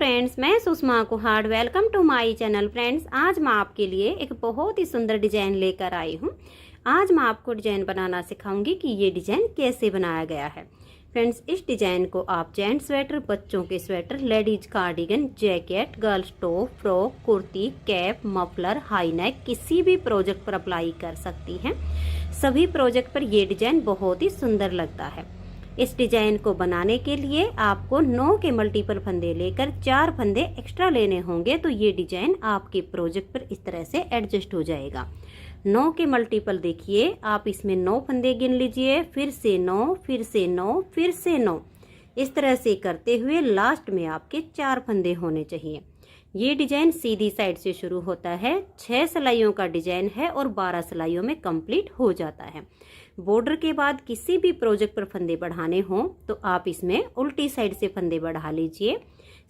Friends, मैं Sushma Kuhad. Welcome to my channel. Friends, आज मैं आपके लिए एक बहुत ही सुंदर डिजाइन लेकर आई हूँ। आज मैं आपको डिजाइन बनाना सिखाऊंगी कि ये डिजाइन कैसे बनाया गया है। फ्रेंड्स, इस डिजाइन को आप जेंट्स स्वेटर, बच्चों के sweater, ladies cardigan, jacket, girls top, frock, kurti, cap, muffler, high neck किसी भी प्रोजेक्ट पर अप्लाई कर सकती हैं। सभी प्रोजेक्ट पर ये डिजाइन बहुत ही सुंदर लगता है। इस डिजाइन को बनाने के लिए आपको 9 के मल्टीपल फंदे लेकर 4 फंदे एक्स्ट्रा लेने होंगे, तो ये डिजाइन आपके प्रोजेक्ट पर इस तरह से एडजस्ट हो जाएगा। 9 के मल्टीपल देखिए, आप इसमें 9 फंदे गिन लीजिए, फिर से 9, फिर से 9, फिर से 9। इस तरह से करते हुए लास्ट में आपके 4 फंदे होने चाहिए। ये डिजाइन सीधी साइड से शुरू होता है, 6 सिलाइयों का डिजाइन है और 12 सिलाइयों में कंप्लीट हो जाता है। बॉर्डर के बाद किसी भी प्रोजेक्ट पर फंदे बढ़ाने हो तो आप इसमें उल्टी साइड से फंदे बढ़ा लीजिए,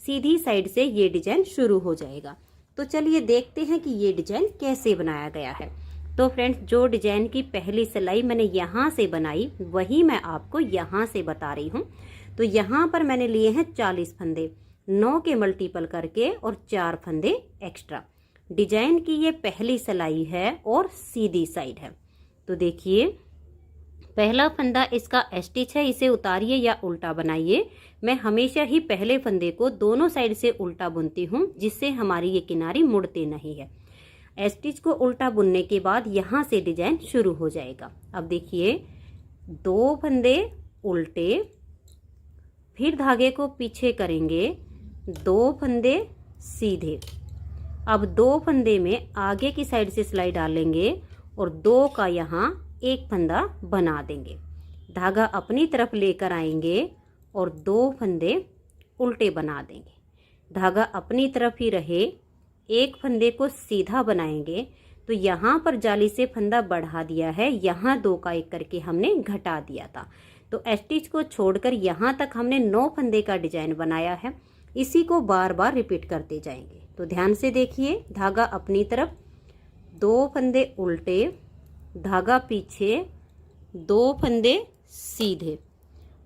सीधी साइड से ये डिजाइन शुरू हो जाएगा। तो चलिए देखते हैं कि ये डिजाइन कैसे बनाया गया है। तो फ्रेंड्स, जो डिजाइन की पहली सिलाई मैंने यहाँ से बनाई वही मैं आपको यहाँ से बता रही हूँ। तो यहाँ पर मैंने लिए हैं 40 फंदे, 9 के मल्टीपल करके और 4 फंदे एक्स्ट्रा। डिजाइन की ये पहली सिलाई है और सीधी साइड है। तो देखिए, पहला फंदा इसका स्टिच है, इसे उतारिए या उल्टा बनाइए। मैं हमेशा ही पहले फंदे को दोनों साइड से उल्टा बुनती हूँ, जिससे हमारी ये किनारी मुड़ते नहीं है। स्टिच को उल्टा बुनने के बाद यहाँ से डिजाइन शुरू हो जाएगा। अब देखिए, 2 फंदे उल्टे, फिर धागे को पीछे करेंगे, 2 फंदे सीधे। अब 2 फंदे में आगे की साइड से सिलाई डालेंगे और 2 का यहाँ एक फंदा बना देंगे। धागा अपनी तरफ लेकर आएंगे और 2 फंदे उल्टे बना देंगे। धागा अपनी तरफ ही रहे, एक फंदे को सीधा बनाएंगे। तो यहाँ पर जाली से फंदा बढ़ा दिया है, यहाँ 2 का 1 करके हमने घटा दिया था। तो स्टिच को छोड़कर यहाँ तक हमने 9 फंदे का डिजाइन बनाया है। इसी को बार बार रिपीट करते जाएंगे। तो ध्यान से देखिए, धागा अपनी तरफ, 2 फंदे उल्टे, धागा पीछे, 2 फंदे सीधे।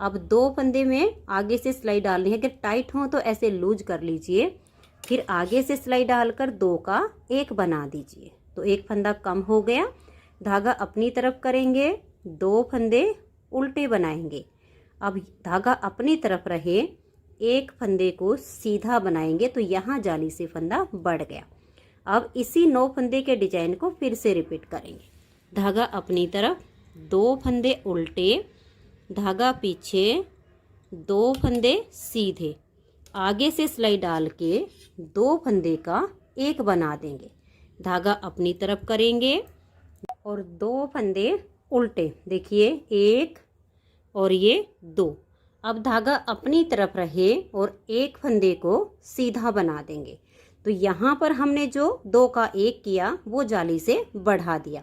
अब 2 फंदे में आगे से सिलाई डालनी है। अगर टाइट हो तो ऐसे लूज कर लीजिए, फिर आगे से सिलाई डालकर 2 का 1 बना दीजिए। तो एक फंदा कम हो गया। धागा अपनी तरफ करेंगे, 2 फंदे उल्टे बनाएंगे। अब धागा अपनी तरफ रहे, एक फंदे को सीधा बनाएंगे, तो यहाँ जाली से फंदा बढ़ गया। अब इसी 9 फंदे के डिजाइन को फिर से रिपीट करेंगे। धागा अपनी तरफ, 2 फंदे उल्टे, धागा पीछे, 2 फंदे सीधे। आगे से सिलाई डाल के 2 फंदे का 1 बना देंगे। धागा अपनी तरफ करेंगे और 2 फंदे उल्टे। देखिए, 1 और ये 2। अब धागा अपनी तरफ रहे और एक फंदे को सीधा बना देंगे। तो यहाँ पर हमने जो 2 का 1 किया वो जाली से बढ़ा दिया।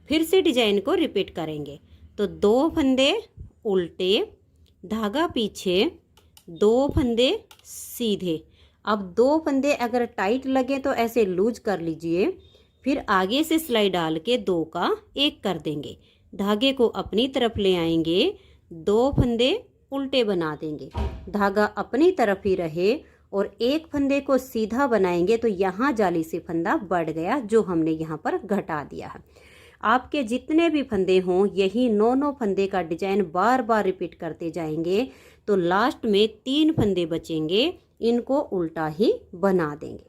फिर से डिजाइन को रिपीट करेंगे। तो 2 फंदे उल्टे, धागा पीछे, 2 फंदे सीधे। अब 2 फंदे अगर टाइट लगे तो ऐसे लूज कर लीजिए, फिर आगे से सिलाई डाल के 2 का 1 कर देंगे। धागे को अपनी तरफ ले आएंगे, 2 फंदे उल्टे बना देंगे। धागा अपनी तरफ ही रहे और एक फंदे को सीधा बनाएंगे। तो यहाँ जाली से फंदा बढ़ गया, जो हमने यहाँ पर घटा दिया है। आपके जितने भी फंदे हों, यही 9 फंदे का डिजाइन बार बार रिपीट करते जाएंगे। तो लास्ट में 3 फंदे बचेंगे, इनको उल्टा ही बना देंगे।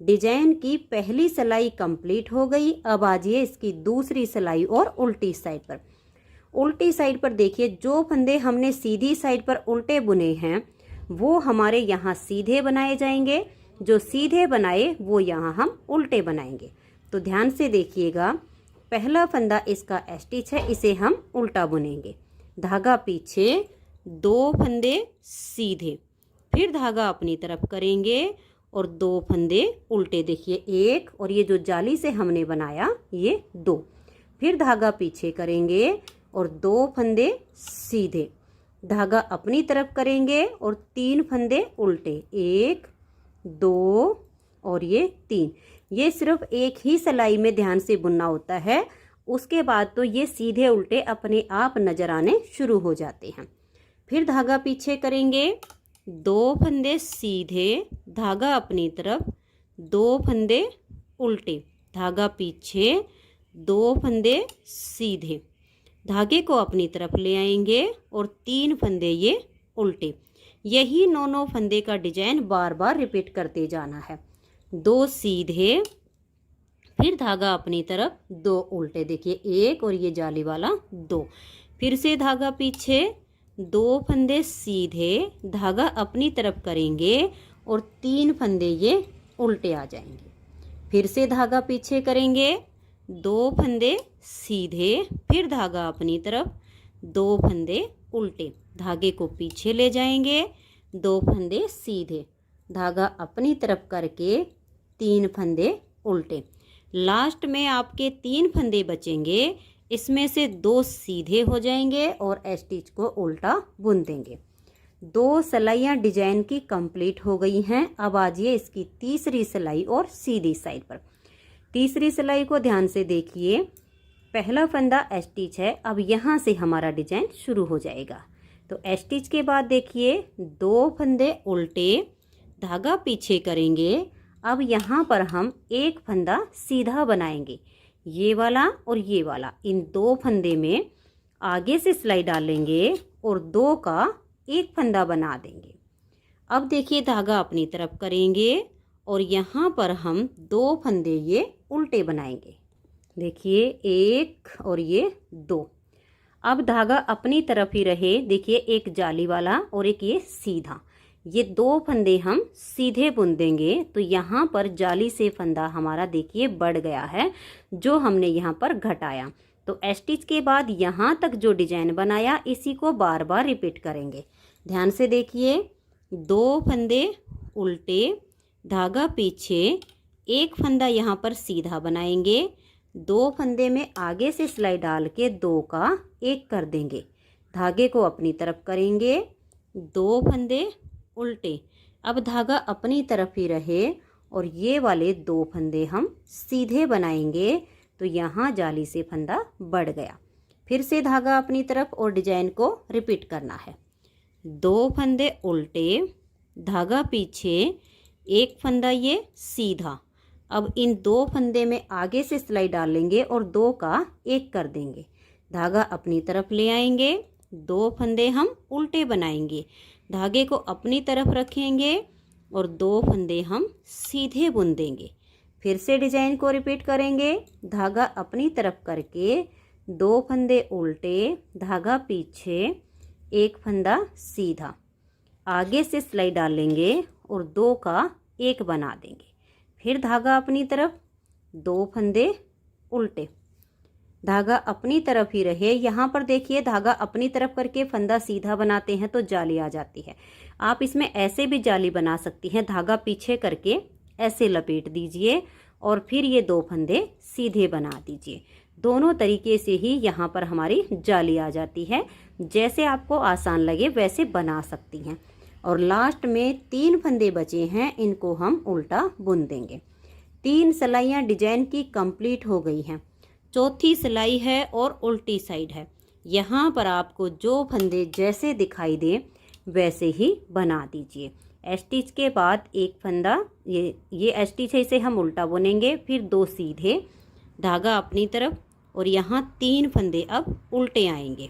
डिजाइन की पहली सिलाई कंप्लीट हो गई। अब आजिए इसकी दूसरी सिलाई और उल्टी साइड पर। उल्टी साइड पर देखिए, जो फंदे हमने सीधी साइड पर उल्टे बुने हैं वो हमारे यहाँ सीधे बनाए जाएंगे। जो सीधे बनाए वो यहाँ हम उल्टे बनाएंगे। तो ध्यान से देखिएगा, पहला फंदा इसका स्टिच है, इसे हम उल्टा बुनेंगे। धागा पीछे, 2 फंदे सीधे, फिर धागा अपनी तरफ करेंगे और 2 फंदे उल्टे। देखिए, 1 और ये जो जाली से हमने बनाया ये 2। फिर धागा पीछे करेंगे और 2 फंदे सीधे। धागा अपनी तरफ करेंगे और 3 फंदे उल्टे, 1, 2 और ये 3। ये सिर्फ एक ही सिलाई में ध्यान से बुनना होता है। उसके बाद तो ये सीधे उल्टे अपने आप नजर आने शुरू हो जाते हैं। फिर धागा पीछे करेंगे, 2 फंदे सीधे, धागा अपनी तरफ, 2 फंदे उल्टे, धागा पीछे, 2 फंदे सीधे, धागे को अपनी तरफ ले आएंगे और 3 फंदे ये उल्टे। यही 9 फंदे का डिजाइन बार बार रिपीट करते जाना है। 2 सीधे, फिर धागा अपनी तरफ, 2 उल्टे, देखिए 1 और ये जाली वाला 2, फिर से धागा पीछे, 2 फंदे सीधे, धागा अपनी तरफ करेंगे और 3 फंदे ये उल्टे आ जाएंगे, फिर से धागा पीछे करेंगे, 2 फंदे सीधे, फिर धागा अपनी तरफ, 2 फंदे उल्टे, धागे को पीछे ले जाएंगे, 2 फंदे सीधे, धागा अपनी तरफ करके 3 फंदे उल्टे। लास्ट में आपके 3 फंदे बचेंगे, इसमें से 2 सीधे हो जाएंगे और स्टिच को उल्टा बुन देंगे। 2 सिलाइयाँ डिजाइन की कंप्लीट हो गई हैं। अब आजिए इसकी तीसरी सिलाई और सीधी साइड पर। तीसरी सिलाई को ध्यान से देखिए, पहला फंदा स्टिच है, अब यहाँ से हमारा डिजाइन शुरू हो जाएगा। तो स्टिच के बाद देखिए 2 फंदे उल्टे, धागा पीछे करेंगे। अब यहाँ पर हम एक फंदा सीधा बनाएंगे, ये वाला और ये वाला, इन 2 फंदे में आगे से सिलाई डालेंगे और 2 का एक फंदा बना देंगे। अब देखिए धागा अपनी तरफ करेंगे और यहाँ पर हम 2 फंदे ये उल्टे बनाएंगे, देखिए 1 और ये 2। अब धागा अपनी तरफ ही रहे, देखिए एक जाली वाला और एक ये सीधा, ये 2 फंदे हम सीधे बुन देंगे। तो यहाँ पर जाली से फंदा हमारा देखिए बढ़ गया है, जो हमने यहाँ पर घटाया। तो स्टिच के बाद यहाँ तक जो डिजाइन बनाया, इसी को बार बार रिपीट करेंगे। ध्यान से देखिए, 2 फंदे उल्टे, धागा पीछे, एक फंदा यहाँ पर सीधा बनाएंगे, 2 फंदे में आगे से सिलाई डाल के 2 का एक कर देंगे, धागे को अपनी तरफ करेंगे, 2 फंदे उल्टे। अब धागा अपनी तरफ ही रहे और ये वाले 2 फंदे हम सीधे बनाएंगे। तो यहाँ जाली से फंदा बढ़ गया, फिर से धागा अपनी तरफ और डिजाइन को रिपीट करना है। 2 फंदे उल्टे, धागा पीछे, एक फंदा ये सीधा। अब इन 2 फंदे में आगे से सिलाई डालेंगे और 2 का एक कर देंगे, धागा अपनी तरफ ले आएंगे, 2 फंदे हम उल्टे बनाएंगे, धागे को अपनी तरफ रखेंगे और 2 फंदे हम सीधे बुन देंगे। फिर से डिजाइन को रिपीट करेंगे, धागा अपनी तरफ करके 2 फंदे उल्टे, धागा पीछे, एक फंदा सीधा, आगे से सिलाई डालेंगे और 2 का एक बना देंगे, फिर धागा अपनी तरफ, 2 फंदे उल्टे, धागा अपनी तरफ ही रहे। यहाँ पर देखिए धागा अपनी तरफ करके फंदा सीधा बनाते हैं तो जाली आ जाती है। आप इसमें ऐसे भी जाली बना सकती हैं, धागा पीछे करके ऐसे लपेट दीजिए और फिर ये 2 फंदे सीधे बना दीजिए। दोनों तरीके से ही यहाँ पर हमारी जाली आ जाती है। जैसे आपको आसान लगे वैसे बना सकती हैं। और लास्ट में 3 फंदे बचे हैं, इनको हम उल्टा बुन देंगे। 3 सिलाइयाँ डिजाइन की कंप्लीट हो गई हैं। चौथी सिलाई है और उल्टी साइड है। यहाँ पर आपको जो फंदे जैसे दिखाई दे वैसे ही बना दीजिए। स्टिच के बाद एक फंदा, ये स्टिच है, इसे हम उल्टा बुनेंगे, फिर 2 सीधे, धागा अपनी तरफ और यहाँ 3 फंदे अब उल्टे आएंगे,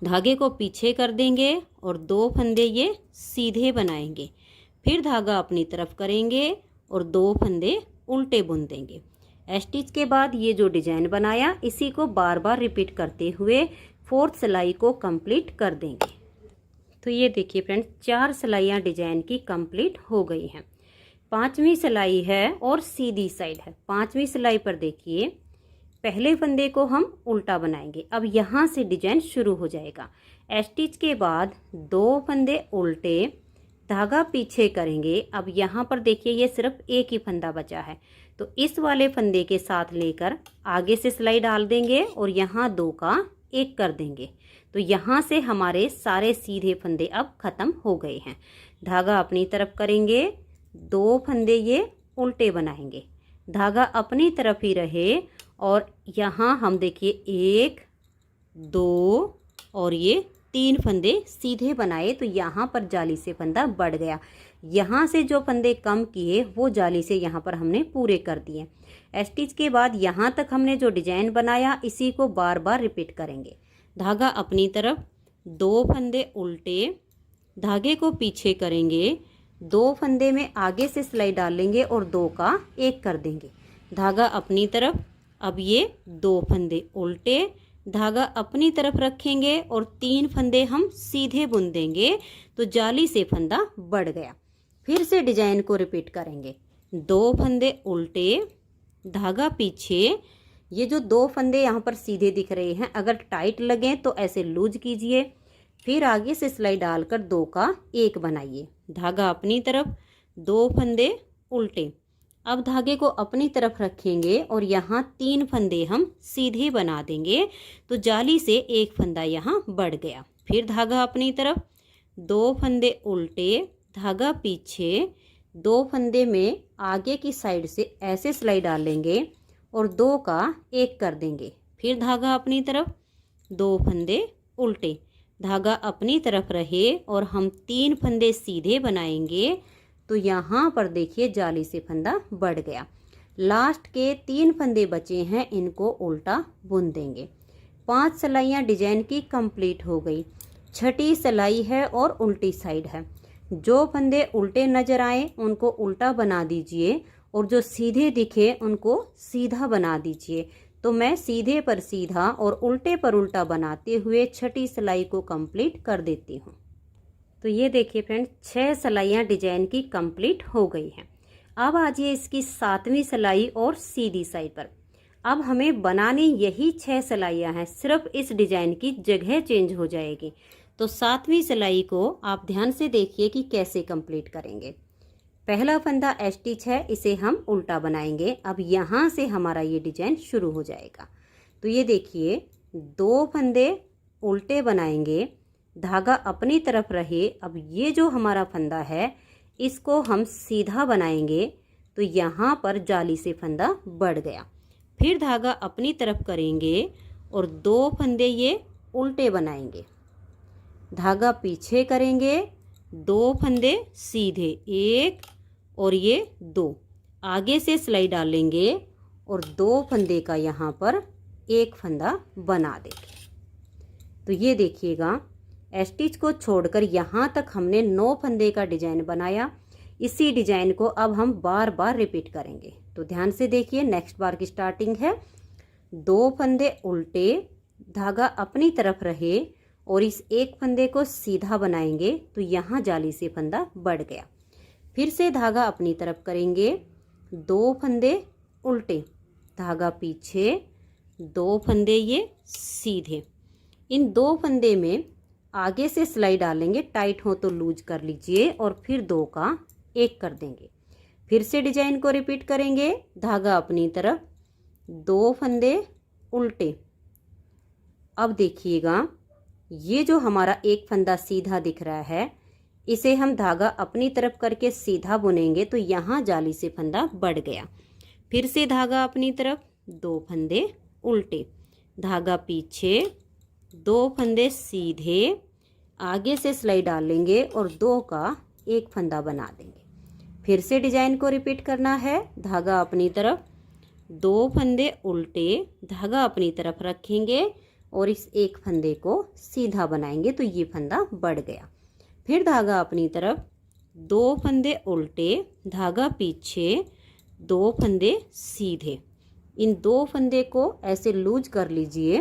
धागे को पीछे कर देंगे और 2 फंदे ये सीधे बनाएंगे, फिर धागा अपनी तरफ करेंगे और 2 फंदे उल्टे बुन देंगे। स्टिच के बाद ये जो डिजाइन बनाया, इसी को बार बार रिपीट करते हुए 4th सिलाई को कंप्लीट कर देंगे। तो ये देखिए फ्रेंड्स, 4 सिलाइयाँ डिजाइन की कंप्लीट हो गई हैं। 5वीं सिलाई है और सीधी साइड है। 5वीं सिलाई पर देखिए, पहले फंदे को हम उल्टा बनाएंगे। अब यहाँ से डिजाइन शुरू हो जाएगा। स्टिच के बाद 2 फंदे उल्टे, धागा पीछे करेंगे। अब यहाँ पर देखिए ये सिर्फ एक ही फंदा बचा है, तो इस वाले फंदे के साथ लेकर आगे से सिलाई डाल देंगे और यहाँ 2 का एक कर देंगे। तो यहाँ से हमारे सारे सीधे फंदे अब खत्म हो गए हैं। धागा अपनी तरफ करेंगे, 2 फंदे ये उल्टे बनाएंगे, धागा अपनी तरफ ही रहे और यहाँ हम देखिए 1 2 और ये 3 फंदे सीधे बनाए तो यहाँ पर जाली से फंदा बढ़ गया। यहाँ से जो फंदे कम किए वो जाली से यहाँ पर हमने पूरे कर दिए। स्टिच के बाद यहाँ तक हमने जो डिजाइन बनाया इसी को बार बार रिपीट करेंगे। धागा अपनी तरफ, 2 फंदे उल्टे, धागे को पीछे करेंगे, 2 फंदे में आगे से सिलाई डाल लेंगे और 2 का 1 कर देंगे। धागा अपनी तरफ, अब ये 2 फंदे उल्टे, धागा अपनी तरफ रखेंगे और 3 फंदे हम सीधे बुन देंगे तो जाली से फंदा बढ़ गया। फिर से डिजाइन को रिपीट करेंगे। 2 फंदे उल्टे, धागा पीछे, ये जो 2 फंदे यहाँ पर सीधे दिख रहे हैं अगर टाइट लगे तो ऐसे लूज कीजिए, फिर आगे से सिलाई डालकर 2 का 1 बनाइए। धागा अपनी तरफ, 2 फंदे उल्टे, अब धागे को अपनी तरफ रखेंगे और यहाँ 3 फंदे हम सीधे बना देंगे तो जाली से 1 फंदा यहाँ बढ़ गया। फिर धागा अपनी तरफ, 2 फंदे उल्टे, धागा पीछे, 2 फंदे में आगे की साइड से ऐसे सिलाई डालेंगे और 2 का 1 कर देंगे। फिर धागा अपनी तरफ, 2 फंदे उल्टे, धागा अपनी तरफ रहे और हम 3 फंदे सीधे बनाएंगे तो यहाँ पर देखिए जाली से फंदा बढ़ गया। लास्ट के 3 फंदे बचे हैं, इनको उल्टा बुन देंगे। 5 सिलाइयाँ डिजाइन की कंप्लीट हो गई। 6ठी सिलाई है और उल्टी साइड है। जो फंदे उल्टे नजर आए उनको उल्टा बना दीजिए और जो सीधे दिखे उनको सीधा बना दीजिए। तो मैं सीधे पर सीधा और उल्टे पर उल्टा बनाते हुए 6ठी सिलाई को कंप्लीट कर देती हूँ। तो ये देखिए फ्रेंड्स, 6 सिलाइयाँ डिजाइन की कंप्लीट हो गई हैं। अब आ जाइए इसकी 7वीं सिलाई और सीधी साइड पर। अब हमें बनानी यही 6 सिलाइयाँ हैं, सिर्फ इस डिजाइन की जगह चेंज हो जाएगी। तो 7वीं सिलाई को आप ध्यान से देखिए कि कैसे कंप्लीट करेंगे। पहला फंदा स्टिच है, इसे हम उल्टा बनाएंगे। अब यहाँ से हमारा ये डिजाइन शुरू हो जाएगा। तो ये देखिए 2 फंदे उल्टे बनाएंगे, धागा अपनी तरफ रहे। अब ये जो हमारा फंदा है इसको हम सीधा बनाएंगे तो यहाँ पर जाली से फंदा बढ़ गया। फिर धागा अपनी तरफ करेंगे और 2 फंदे ये उल्टे बनाएंगे, धागा पीछे करेंगे, 2 फंदे सीधे, 1 और ये 2, आगे से सिलाई डालेंगे और 2 फंदे का यहाँ पर 1 फंदा बना देंगे। तो ये देखिएगा स्टिच को छोड़कर यहाँ तक हमने 9 फंदे का डिजाइन बनाया। इसी डिजाइन को अब हम बार बार रिपीट करेंगे। तो ध्यान से देखिए, नेक्स्ट बार की स्टार्टिंग है। 2 फंदे उल्टे, धागा अपनी तरफ रहे और इस 1 फंदे को सीधा बनाएंगे तो यहाँ जाली से फंदा बढ़ गया। फिर से धागा अपनी तरफ करेंगे, 2 फंदे उल्टे, धागा पीछे, 2 फंदे ये सीधे। इन 2 फंदे में आगे से सिलाई डालेंगे, टाइट हो तो लूज कर लीजिए और फिर 2 का 1 कर देंगे। फिर से डिजाइन को रिपीट करेंगे। धागा अपनी तरफ, 2 फंदे उल्टे। अब देखिएगा ये जो हमारा 1 फंदा सीधा दिख रहा है इसे हम धागा अपनी तरफ करके सीधा बुनेंगे तो यहाँ जाली से फंदा बढ़ गया। फिर से धागा अपनी तरफ, 2 फंदे उल्टे, धागा पीछे, 2 फंदे सीधे, आगे से सिलाई डालेंगे और 2 का 1 फंदा बना देंगे। फिर से डिजाइन को रिपीट करना है। धागा अपनी तरफ, 2 फंदे उल्टे, धागा अपनी तरफ रखेंगे और इस 1 फंदे को सीधा बनाएंगे तो ये फंदा बढ़ गया। फिर धागा अपनी तरफ, 2 फंदे उल्टे, धागा पीछे, 2 फंदे सीधे। इन 2 फंदे को ऐसे लूज कर लीजिए,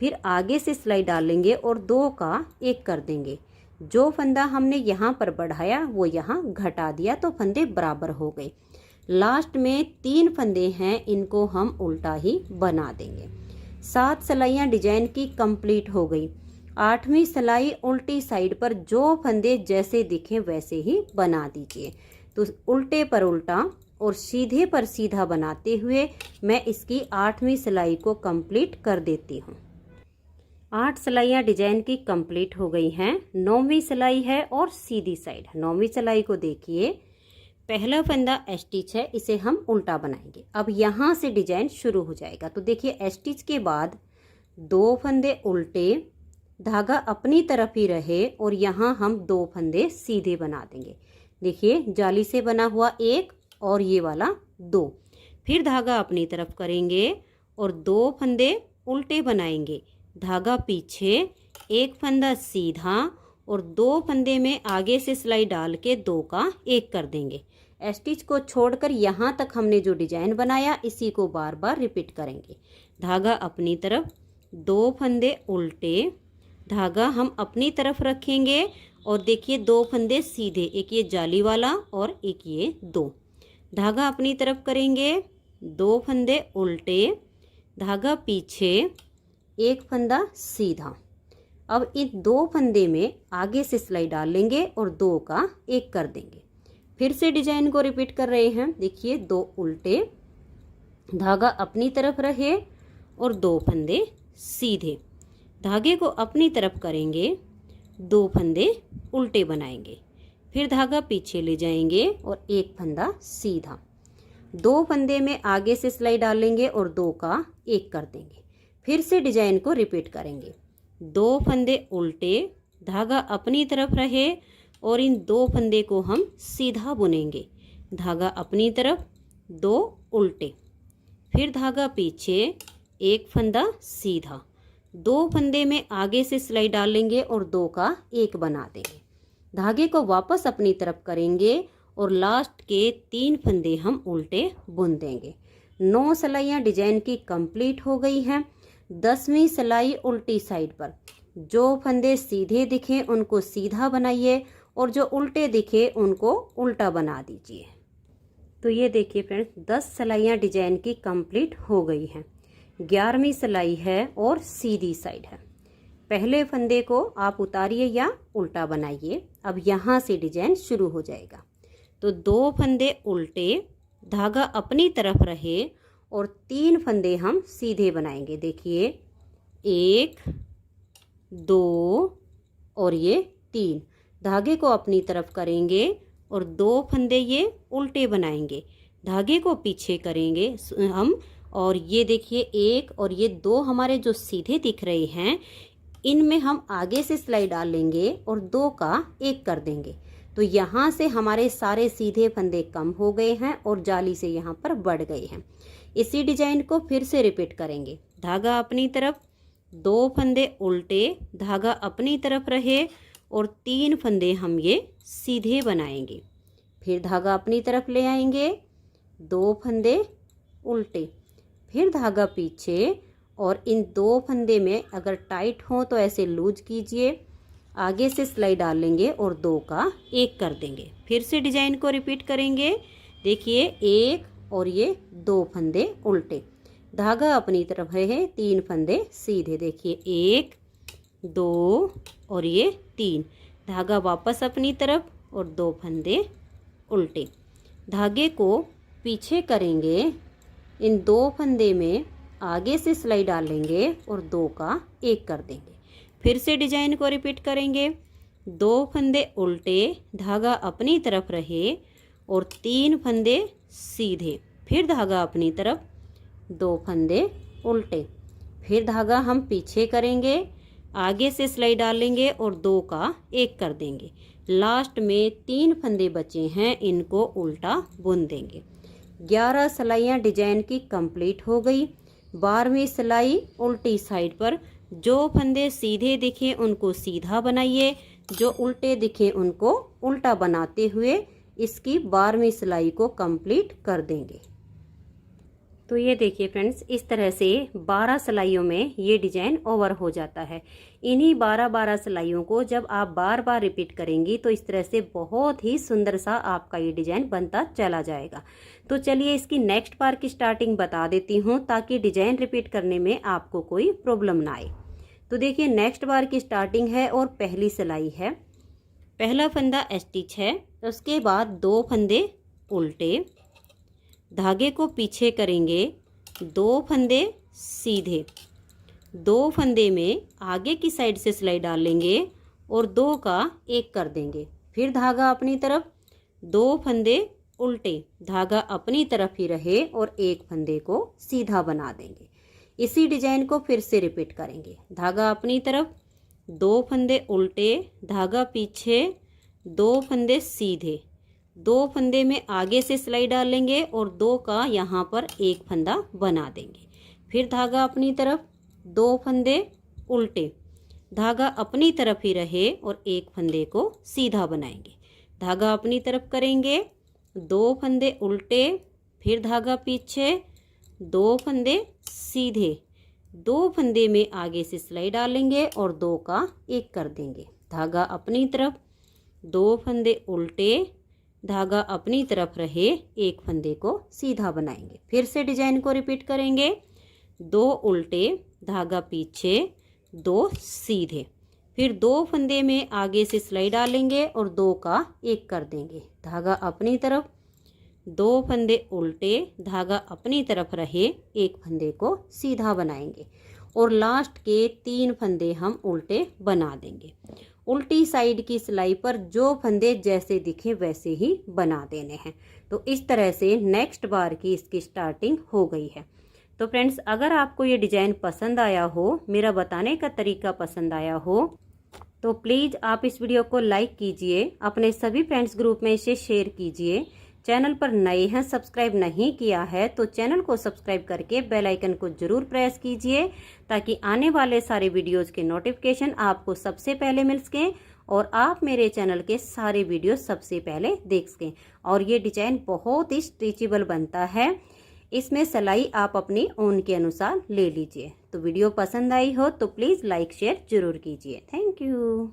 फिर आगे से सिलाई डालेंगे और 2 का 1 कर देंगे। जो फंदा हमने यहाँ पर बढ़ाया वो यहाँ घटा दिया तो फंदे बराबर हो गए। लास्ट में 3 फंदे हैं, इनको हम उल्टा ही बना देंगे। 7 सिलाइयाँ डिजाइन की कंप्लीट हो गई। 8वीं सिलाई उल्टी साइड पर जो फंदे जैसे दिखे वैसे ही बना दीजिए। तो उल्टे पर उल्टा और सीधे पर सीधा बनाते हुए मैं इसकी 8वीं सिलाई को कंप्लीट कर देती हूँ। 8 सिलाइयाँ डिजाइन की कंप्लीट हो गई हैं। 9वीं सिलाई है और सीधी साइड। 9वीं सिलाई को देखिए, पहला फंदा स्टिच है, इसे हम उल्टा बनाएंगे। अब यहाँ से डिजाइन शुरू हो जाएगा। तो देखिए स्टिच के बाद 2 फंदे उल्टे, धागा अपनी तरफ ही रहे और यहाँ हम 2 फंदे सीधे बना देंगे। देखिए जाली से बना हुआ 1 और ये वाला 2। फिर धागा अपनी तरफ करेंगे और 2 फंदे उल्टे बनाएंगे। धागा पीछे, 1 फंदा सीधा और 2 फंदे में आगे से सिलाई डाल के 2 का 1 कर देंगे। स्टिच को छोड़कर यहाँ तक हमने जो डिजाइन बनाया इसी को बार बार रिपीट करेंगे। धागा अपनी तरफ, 2 फंदे उल्टे, धागा हम अपनी तरफ रखेंगे और देखिए 2 फंदे सीधे, एक ये जाली वाला और एक ये 2। धागा अपनी तरफ करेंगे, 2 फंदे उल्टे, धागा पीछे, 1 फंदा सीधा। अब इन 2 फंदे में आगे से सिलाई डाल लेंगे और 2 का 1 कर देंगे। फिर से डिजाइन को रिपीट कर रहे हैं। देखिए 2 उल्टे, धागा अपनी तरफ रहे और 2 फंदे सीधे। धागे को अपनी तरफ करेंगे, 2 फंदे उल्टे बनाएंगे। फिर धागा पीछे ले जाएंगे और 1 फंदा सीधा। 2 फंदे में आगे से सिलाई डालेंगे और 2 का 1 कर देंगे। फिर से डिजाइन को रिपीट करेंगे। 2 फंदे उल्टे, धागा अपनी तरफ रहे और इन 2 फंदे को हम सीधा बुनेंगे। धागा अपनी तरफ, 2 उल्टे, फिर धागा पीछे, 1 फंदा सीधा। 2 फंदे में आगे से सिलाई डालेंगे और 2 का 1 बना देंगे। धागे को वापस अपनी तरफ करेंगे और लास्ट के 3 फंदे हम उल्टे बुन देंगे। 9 सिलाइयाँ डिजाइन की कंप्लीट हो गई हैं। 10वीं सिलाई उल्टी साइड पर, जो फंदे सीधे दिखे उनको सीधा बनाइए और जो उल्टे दिखे उनको उल्टा बना दीजिए। तो ये देखिए फ्रेंड्स, 10 सिलाइयाँ डिजाइन की कंप्लीट हो गई हैं। 11वीं सिलाई है और सीधी साइड है। पहले फंदे को आप उतारिए या उल्टा बनाइए। अब यहाँ से डिजाइन शुरू हो जाएगा। तो 2 फंदे उल्टे, धागा अपनी तरफ रहे और 3 फंदे हम सीधे बनाएंगे। देखिए 1, 2 और ये 3। धागे को अपनी तरफ करेंगे और 2 फंदे ये उल्टे बनाएंगे। धागे को पीछे करेंगे हम और ये देखिए 1 और ये 2 हमारे जो सीधे दिख रहे हैं इनमें हम आगे से सिलाई डाल लेंगे और 2 का 1 कर देंगे। तो यहाँ से हमारे सारे सीधे फंदे कम हो गए हैं और जाली से यहाँ पर बढ़ गए हैं। इसी डिजाइन को फिर से रिपीट करेंगे। धागा अपनी तरफ, 2 फंदे उल्टे, धागा अपनी तरफ रहे और 3 फंदे हम ये सीधे बनाएंगे। फिर धागा अपनी तरफ ले आएंगे, 2 फंदे उल्टे, फिर धागा पीछे और इन 2 फंदे में अगर टाइट हो तो ऐसे लूज कीजिए, आगे से सिलाई डाल लेंगे और 2 का 1 कर देंगे। फिर से डिजाइन को रिपीट करेंगे। देखिए 1 और ये 2 फंदे उल्टे, धागा अपनी तरफ है, 3 फंदे सीधे। देखिए 1, 2 और ये 3। धागा वापस अपनी तरफ और 2 फंदे उल्टे। धागे को पीछे करेंगे, इन 2 फंदे में आगे से सिलाई डालेंगे और 2 का 1 कर देंगे। फिर से डिजाइन को रिपीट करेंगे। 2 फंदे उल्टे, धागा अपनी तरफ रहे और 3 फंदे सीधे। फिर धागा अपनी तरफ, 2 फंदे उल्टे, फिर धागा हम पीछे करेंगे, आगे से सिलाई डालेंगे और 2 का 1 कर देंगे। लास्ट में 3 फंदे बचे हैं, इनको उल्टा बुन देंगे। 11 सिलाइयाँ डिजाइन की कंप्लीट हो गई। 12वीं सिलाई उल्टी साइड पर, जो फंदे सीधे दिखे उनको सीधा बनाइए, जो उल्टे दिखे उनको उल्टा बनाते हुए इसकी 12वीं सिलाई को कंप्लीट कर देंगे। तो ये देखिए फ्रेंड्स, इस तरह से 12 सिलाइयों में ये डिजाइन ओवर हो जाता है। इन्हीं 12 सिलाइयों को जब आप बार बार रिपीट करेंगी तो इस तरह से बहुत ही सुंदर सा आपका ये डिजाइन बनता चला जाएगा। तो चलिए इसकी नेक्स्ट बार की स्टार्टिंग बता देती हूँ ताकि डिजाइन रिपीट करने में आपको कोई प्रॉब्लम ना आए। तो देखिए नेक्स्ट बार की स्टार्टिंग है और पहली सिलाई है। पहला फंदा स्टिच है, उसके बाद 2 फंदे उल्टे, धागे को पीछे करेंगे, 2 फंदे सीधे, 2 फंदे में आगे की साइड से सिलाई डालेंगे और 2 का 1 कर देंगे। फिर धागा अपनी तरफ, 2 फंदे उल्टे, धागा अपनी तरफ ही रहे और 1 फंदे को सीधा बना देंगे। इसी डिजाइन को फिर से रिपीट करेंगे। धागा अपनी तरफ, 2 फंदे उल्टे, धागा पीछे, 2 फंदे सीधे, 2 फंदे में आगे से सिलाई डालेंगे और 2 का यहाँ पर एक फंदा बना देंगे। फिर धागा अपनी तरफ, 2 फंदे उल्टे, धागा अपनी तरफ ही रहे और एक फंदे को सीधा बनाएंगे। धागा अपनी तरफ करेंगे, 2 फंदे उल्टे, फिर धागा पीछे, 2 फंदे सीधे, 2 फंदे में आगे से सिलाई डालेंगे और 2 का एक कर देंगे। धागा अपनी तरफ, 2 फंदे उल्टे, धागा अपनी तरफ रहे, एक फंदे को सीधा बनाएंगे। फिर से डिजाइन को रिपीट करेंगे, 2 उल्टे, धागा पीछे, 2 सीधे, फिर 2 फंदे में आगे से सिलाई डालेंगे और 2 का एक कर देंगे। धागा अपनी तरफ, 2 फंदे उल्टे, धागा अपनी तरफ रहे, एक फंदे को सीधा बनाएंगे और लास्ट के 3 फंदे हम उल्टे बना देंगे। उल्टी साइड की सिलाई पर जो फंदे जैसे दिखे वैसे ही बना देने हैं। तो इस तरह से नेक्स्ट बार की इसकी स्टार्टिंग हो गई है। तो फ्रेंड्स, अगर आपको ये डिजाइन पसंद आया हो, मेरा बताने का तरीका पसंद आया हो, तो प्लीज़ आप इस वीडियो को लाइक कीजिए, अपने सभी फ्रेंड्स ग्रुप में इसे शेयर कीजिए। चैनल पर नए हैं, सब्सक्राइब नहीं किया है तो चैनल को सब्सक्राइब करके बेल आइकन को जरूर प्रेस कीजिए, ताकि आने वाले सारे वीडियोस के नोटिफिकेशन आपको सबसे पहले मिल सकें और आप मेरे चैनल के सारे वीडियो सबसे पहले देख सकें। और ये डिजाइन बहुत ही स्ट्रेचेबल बनता है, इसमें सिलाई आप अपनी ओन के अनुसार ले लीजिए। तो वीडियो पसंद आई हो तो प्लीज़ लाइक शेयर जरूर कीजिए। Thank you.